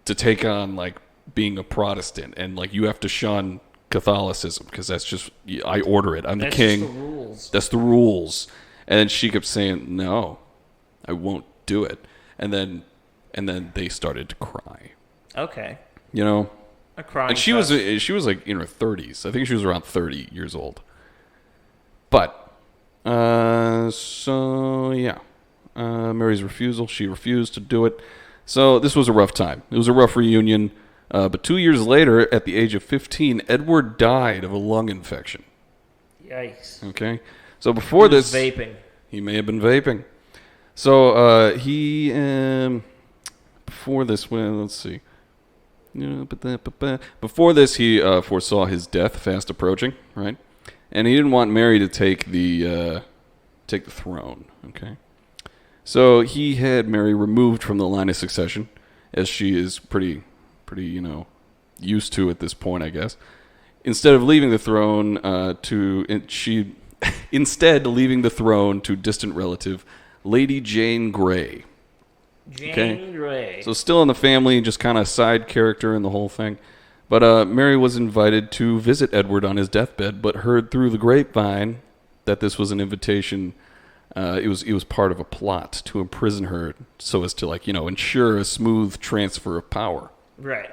to take on, like, being a Protestant, and like, you have to shun Catholicism because that's just, I order it. I'm the king. That's the rules. That's the rules. And then she kept saying, no, I won't do it. And then they started to cry. Okay. You know, A crying. like she was like in her 30s. I think she was around 30 years old. But so yeah, Mary's refusal. She refused to do it. So this was a rough time. It was a rough reunion. But 2 years later, at the age of 15, Edward died of a lung infection. Yikes. Okay? So before He was this... vaping. He may have been vaping. So he... before this... Well, let's see. Before this, he foresaw his death fast approaching, right? And he didn't want Mary to take the throne, okay? So he had Mary removed from the line of succession, as she is pretty, used to at this point, I guess. Instead of leaving the throne leaving the throne to distant relative, Lady Jane Grey. Jane Grey. So still in the family, just kind of side character in the whole thing. But Mary was invited to visit Edward on his deathbed, but heard through the grapevine that this was an invitation. It was part of a plot to imprison her so as to, ensure a smooth transfer of power. Right.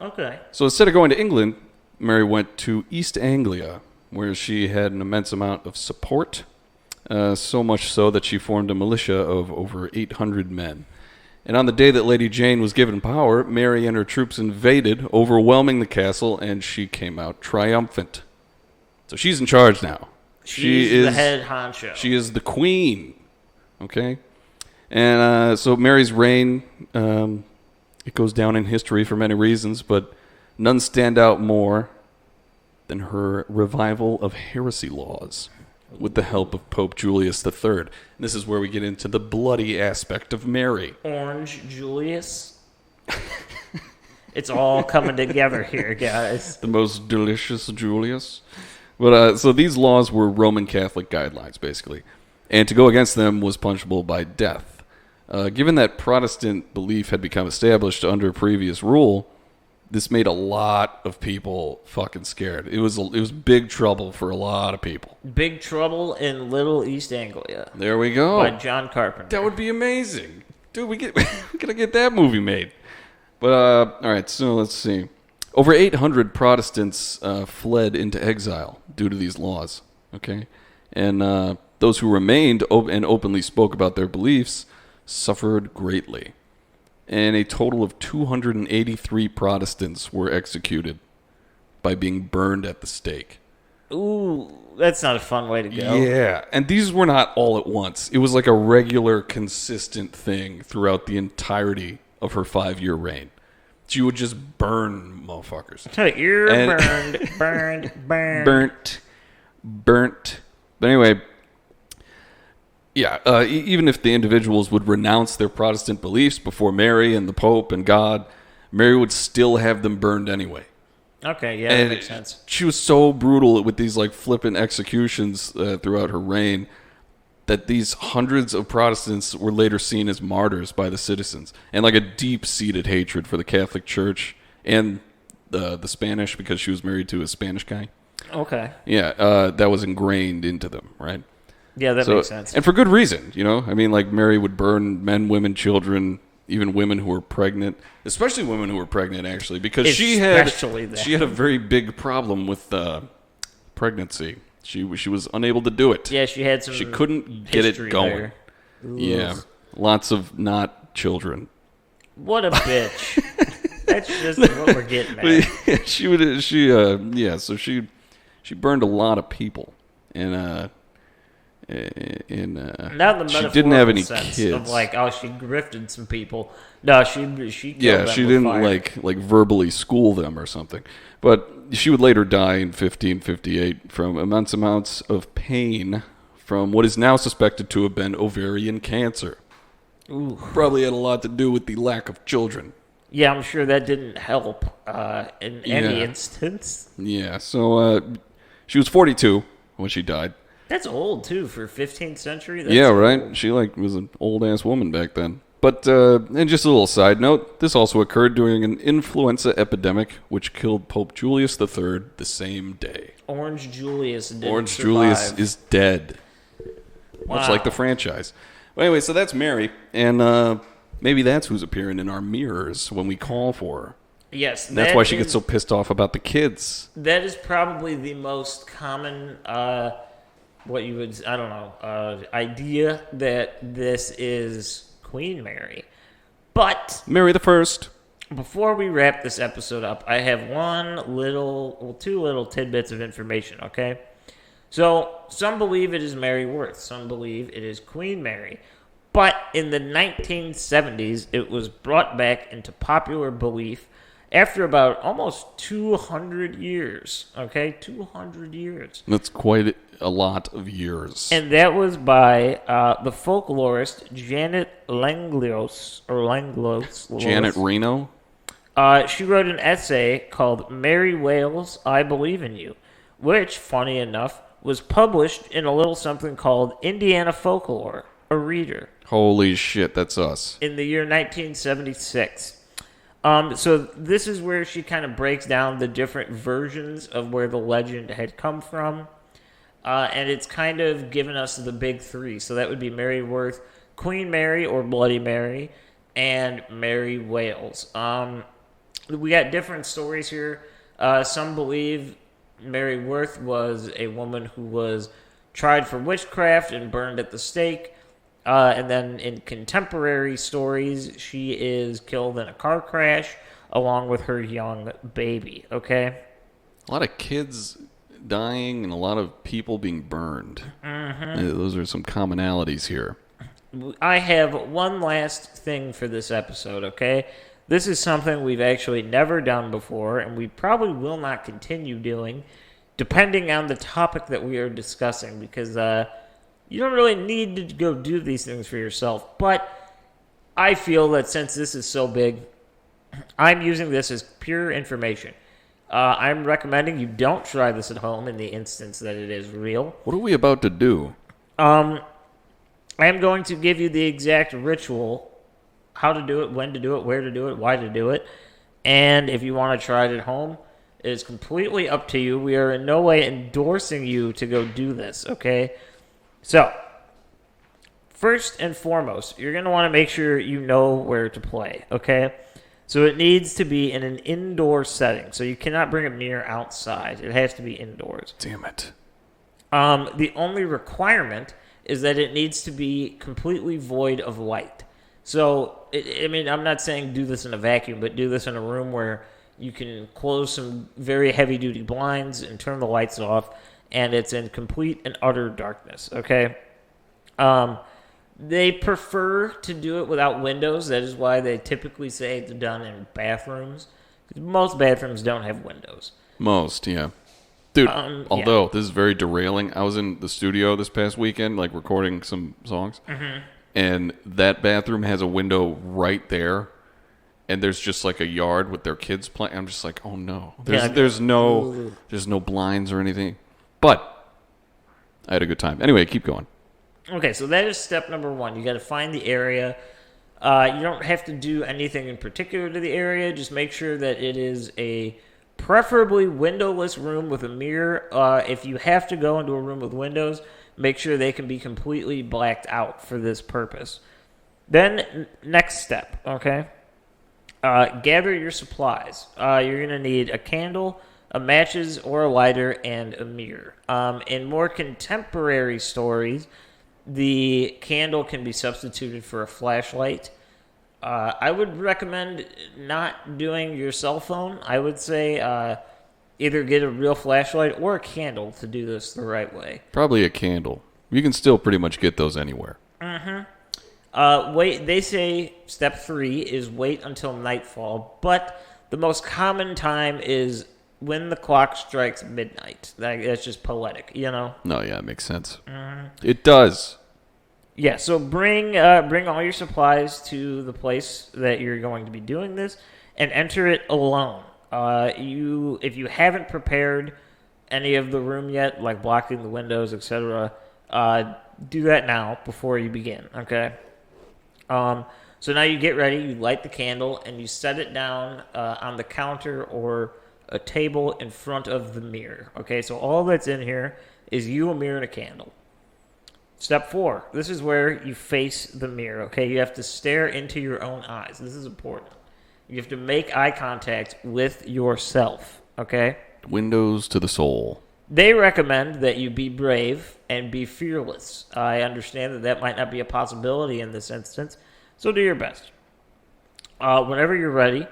Okay. So instead of going to England, Mary went to East Anglia, where she had an immense amount of support, so much so that she formed a militia of over 800 men. And on the day that Lady Jane was given power, Mary and her troops invaded, overwhelming the castle, and she came out triumphant. So she's in charge now. She's the head honcho. She is the queen. Okay? And so Mary's reign, it goes down in history for many reasons, but none stand out more than her revival of heresy laws with the help of Pope Julius III. And this is where we get into the bloody aspect of Mary. Orange Julius. It's all coming together here, guys. The most delicious Julius. But so these laws were Roman Catholic guidelines, basically. and to go against them was punishable by death. Given that Protestant belief had become established under previous rule, this made a lot of people fucking scared. It was big trouble for a lot of people. Big Trouble in Little East Anglia There we go. by John Carpenter. That would be amazing. Dude, we gotta get that movie made. But, all right, so let's see. Over 800 Protestants fled into exile due to these laws, okay? And those who remained and openly spoke about their beliefs suffered greatly. And a total of 283 Protestants were executed by being burned at the stake. Ooh, that's not a fun way to go. Yeah, and these were not all at once. It was like a regular, consistent thing throughout the entirety of her 5-year reign. She would just burn motherfuckers. You're And- burned. Burnt. But anyway, yeah, even if the individuals would renounce their Protestant beliefs before Mary and the Pope and God, Mary would still have them burned anyway. Okay, yeah, that And makes sense. she was so brutal with these like flippant executions throughout her reign that these hundreds of Protestants were later seen as martyrs by the citizens, and like a deep-seated hatred for the Catholic Church and the Spanish, because she was married to a Spanish guy. Okay. Yeah, that was ingrained into them, right? Yeah, that makes sense. And for good reason, you know? I mean, like, Mary would burn men, women, children, even women who were pregnant, especially women who were pregnant, actually, because she had a very big problem with pregnancy. She was unable to do it. Yeah, she had some. She couldn't get it going. Yeah, lots of not children. What a bitch. That's just what we're getting at. But so she burned a lot of people, and Not in the she didn't have any sense kids. of like, oh, she grifted some people. No, she killed them she with didn't fire. like verbally school them or something. But she would later die in 1558 from immense amounts of pain from what is now suspected to have been ovarian cancer. Ooh. Probably had a lot to do with the lack of children. Yeah, I'm sure that didn't help in any Yeah. instance. Yeah, so she was 42 when she died. That's old too for 15th century. That's Yeah, right. old. She was an old ass woman back then. But and just a little side note, this also occurred during an influenza epidemic, which killed Pope Julius III the same day. Orange Julius didn't Orange survive. Julius is dead, much Wow. like the franchise. Well, anyway, so that's Mary, and maybe that's who's appearing in our mirrors when we call for her. Yes, And that's that why she is- gets so pissed off about the kids. That is probably the most common, what you would, I don't know, idea that this is Queen Mary. But Mary the First. before we wrap this episode up, I have two little tidbits of information, okay? So, some believe it is Mary Worth. Some believe it is Queen Mary. But in the 1970s, it was brought back into popular belief after about almost 200 years, okay? 200 years. That's quite a lot of years. And that was by the folklorist Janet Langlos, Janet Reno? She wrote an essay called Mary Wales, I Believe in You, which, funny enough, was published in a little something called Indiana Folklore, a reader, Holy shit, that's us. in the year 1976. So this is where she kind of breaks down the different versions of where the legend had come from. And it's kind of given us the big three. So that would be Mary Worth, Queen Mary or Bloody Mary, and Mary Wales. We got different stories here. Some believe Mary Worth was a woman who was tried for witchcraft and burned at the stake. And then in contemporary stories, she is killed in a car crash along with her young baby, okay? A lot of kids dying and a lot of people being burned. Those are some commonalities here. I have one last thing for this episode, okay? This is something we've actually never done before, and we probably will not continue doing, depending on the topic that we are discussing, because you don't really need to go do these things for yourself. But I feel that since this is so big, I'm using this as pure information. I'm recommending you don't try this at home in the instance that it is real. What are we about to do? I am going to give you the exact ritual, how to do it, when to do it, where to do it, why to do it. And if you want to try it at home, it is completely up to you. We are in no way endorsing you to go do this, okay? So, first and foremost, you're going to want to make sure you know where to play, okay? So it needs to be in an indoor setting. So you cannot bring a mirror outside. It has to be indoors. Damn it. The only requirement is that it needs to be completely void of light. So, I'm not saying do this in a vacuum, but do this in a room where you can close some very heavy-duty blinds and turn the lights off, and it's in complete and utter darkness, okay? They prefer to do it without windows. That is why they typically say it's done in bathrooms. Most bathrooms don't have windows. Most, yeah. Dude, although yeah. this is very derailing, I was in the studio this past weekend, like recording some songs, and that bathroom has a window right there, and there's just like a yard with their kids playing. I'm just like, oh no, there's no blinds or anything, but I had a good time. Anyway, keep going. Okay, so that is step number one. You got to find the area. You don't have to do anything in particular to the area. Just make sure that it is a preferably windowless room with a mirror. If you have to go into a room with windows, make sure they can be completely blacked out for this purpose. Then, next step, okay? Gather your supplies. You're going to need a candle, a matches or a lighter, and a mirror. In more contemporary stories, the candle can be substituted for a flashlight. I would recommend not doing your cell phone. I would say either get a real flashlight or a candle to do this the right way. Probably a candle. You can still pretty much get those anywhere. Wait. They say step 3 is wait until nightfall, but the most common time is when the clock strikes midnight. That's just poetic, you know? No, yeah, it makes sense. It does. Yeah, so bring all your supplies to the place that you're going to be doing this, and enter it alone. If you haven't prepared any of the room yet, like blocking the windows, etc., do that now before you begin. Okay. So now you get ready. You light the candle and you set it down on the counter or a table in front of the mirror. Okay, so all that's in here is you, a mirror, and a candle. Step 4. This is where you face the mirror, okay? You have to stare into your own eyes. This is important. You have to make eye contact with yourself, okay? Windows to the soul. They recommend that you be brave and be fearless. I understand that might not be a possibility in this instance, so do your best. Whenever you're ready,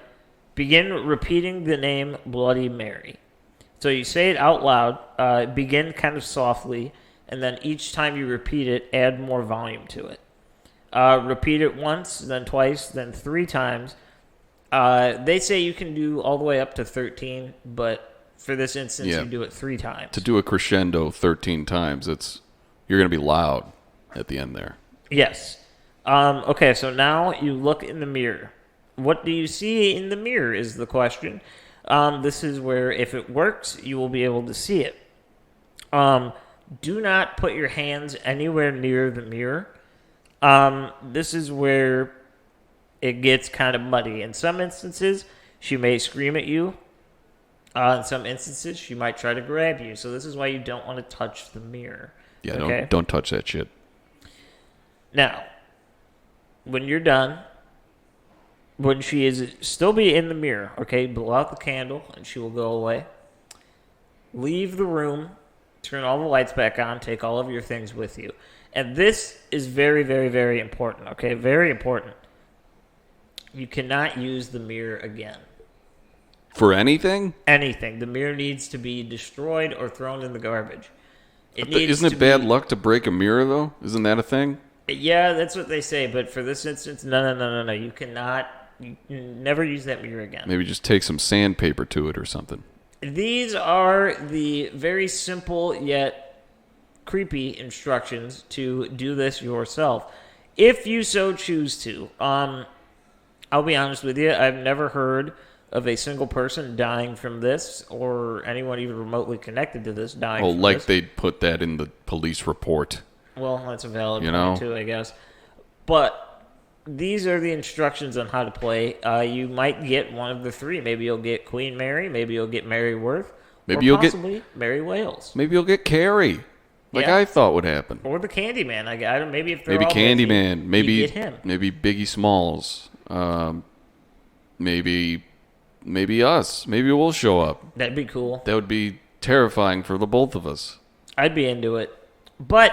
begin repeating the name Bloody Mary. So you say it out loud, begin kind of softly, and then each time you repeat it, add more volume to it. Repeat it once, then twice, then 3 times. They say you can do all the way up to 13, but for this instance, you do it 3 times. To do a crescendo 13 times, you're going to be loud at the end there. Yes. Okay, so now you look in the mirror. What do you see in the mirror is the question. This is where, if it works, you will be able to see it. Do not put your hands anywhere near the mirror. This is where it gets kind of muddy. In some instances, she may scream at you. In some instances, she might try to grab you. So this is why you don't want to touch the mirror. Yeah, okay? don't touch that shit. Now, when you're done, when she is still be in the mirror, okay, blow out the candle and she will go away. Leave the room. Turn all the lights back on. Take all of your things with you. And this is very, very, very important, okay? Very important. You cannot use the mirror again. For anything? Anything. The mirror needs to be destroyed or thrown in the garbage. Isn't it bad luck to break a mirror, though? Isn't that a thing? Yeah, that's what they say. But for this instance, no. You cannot. You can never use that mirror again. Maybe just take some sandpaper to it or something. These are the very simple yet creepy instructions to do this yourself, if you so choose to. I'll be honest with you, I've never heard of a single person dying from this, or anyone even remotely connected to this dying from this. They'd put that in the police report. Well, that's a valid You point, know? too, I guess. But these are the instructions on how to play. You might get one of the three. Maybe you'll get Queen Mary. Maybe you'll get Mary Worth. Maybe or you'll get- possibly Mary Wales. Maybe you'll get Carrie, like Yeah. I thought would happen. Or the Candyman. I don't. Maybe if they're Maybe all with you, Candyman. Maybe you get him. maybe Biggie Smalls. Maybe us. Maybe we'll show up. That'd be cool. That would be terrifying for the both of us. I'd be into it. But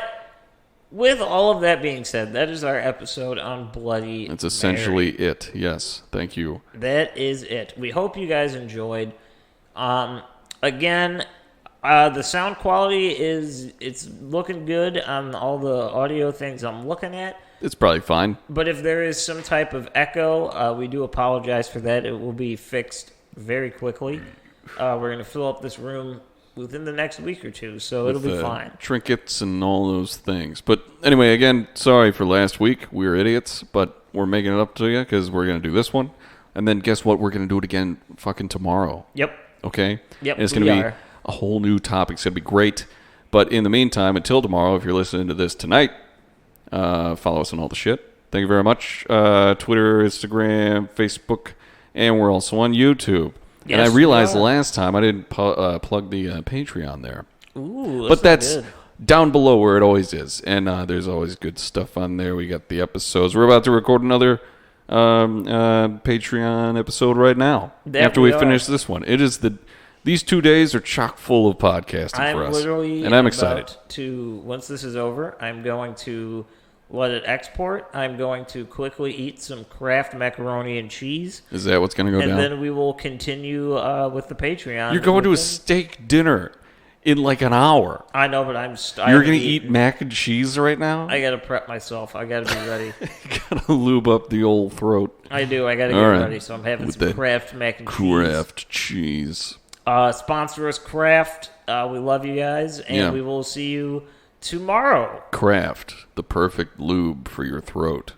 with all of that being said, that is our episode on Bloody That's essentially it. Yes. Thank you. That is it. We hope you guys enjoyed. Again, the sound quality it's looking good on all the audio things I'm looking at. It's probably fine. But if there is some type of echo, we do apologize for that. It will be fixed very quickly. We're going to fill up this room within the next week or two, so it'll be With, fine. Trinkets and all those things. But anyway, again, sorry for last week. We were idiots, but we're making it up to you because we're going to do this one. And then guess what? We're going to do it again fucking tomorrow. Yep. Okay? Yep, And it's we going to be are. a whole new topic. It's going to be great. But in the meantime, until tomorrow, if you're listening to this tonight, follow us on all the shit. Thank you very much. Twitter, Instagram, Facebook, and we're also on YouTube. And I Yes, realized we the are. last time I didn't plug the Patreon there. Ooh, But that's good. down below where it always is. And there's always good stuff on there. We got the episodes. We're about to record another Patreon episode right now. That after we we are. finish this one. These 2 days are chock full of podcasting for I'm us. literally And I'm about excited. to, once this is over, I'm going to let it export. I'm going to quickly eat some Kraft macaroni and cheese, Is that what's going to go and down? then we will continue with the Patreon. You're going to a within- steak dinner in like an hour. I know, but I'm. You're going to eat mac and cheese right now? I gotta prep myself. I gotta be ready. You got to lube up the old throat. I do. I gotta get All right. ready. So I'm having With some that Kraft mac and cheese. Kraft cheese. Sponsor us, Kraft. We love you guys, and Yeah. we will see you tomorrow. Kraft, the perfect lube for your throat.